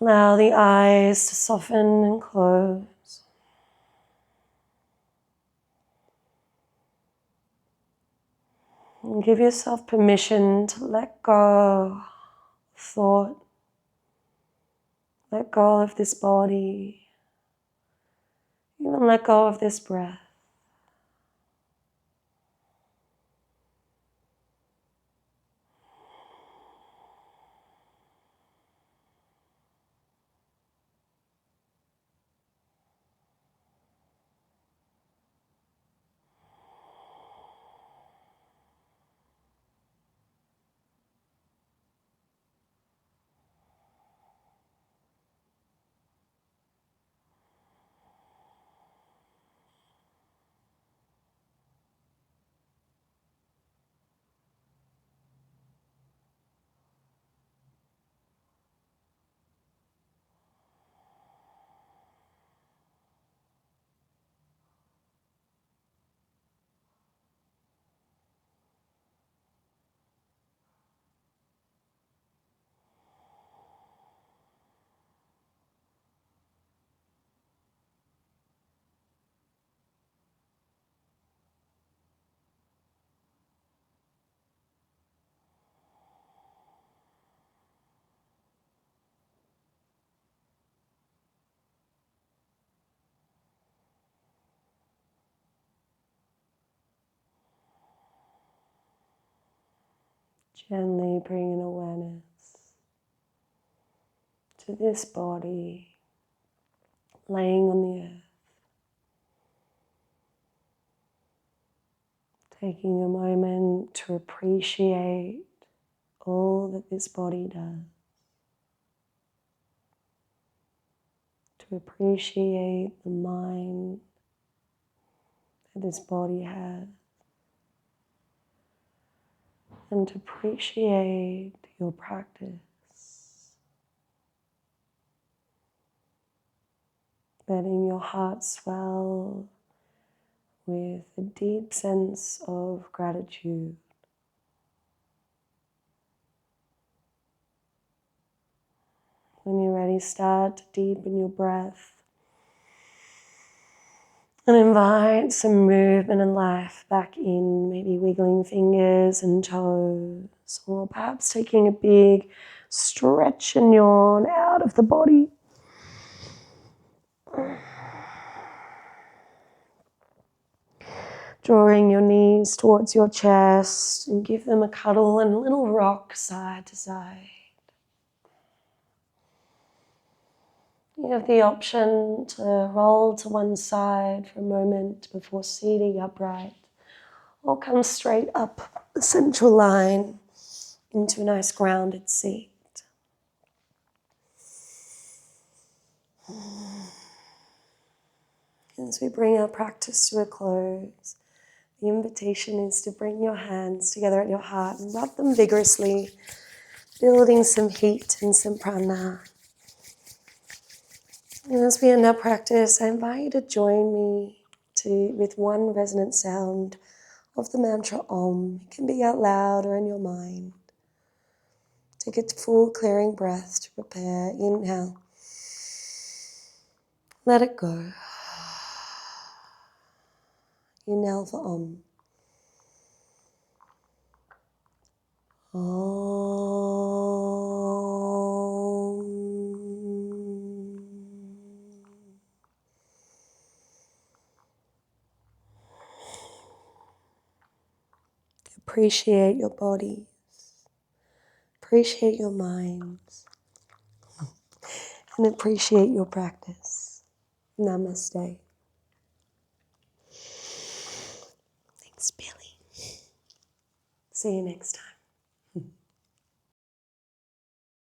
[SPEAKER 1] Allow the eyes to soften and close. And give yourself permission to let go of thought, let go of this body, even let go of this breath. Gently bring an awareness to this body laying on the earth. Taking a moment to appreciate all that this body does. To appreciate the mind that this body has. And to appreciate your practice. Letting your heart swell with a deep sense of gratitude. When you're ready, start to deepen your breath and invite some movement and life back in, maybe wiggling fingers and toes, or perhaps taking a big stretch and yawn out of the body. Drawing your knees towards your chest and give them a cuddle and a little rock side to side. You have the option to roll to one side for a moment before seating upright, or come straight up the central line into a nice grounded seat. As we bring our practice to a close, the invitation is to bring your hands together at your heart and rub them vigorously, building some heat and some prana. And as we end our practice, I invite you to join me with one resonant sound of the mantra Om. It can be out loud or in your mind. Take a full clearing breath to prepare. Inhale. Let it go. Inhale for Om. Appreciate your bodies. Appreciate your minds. And appreciate your practice. Namaste. Thanks, Billy. See you next time.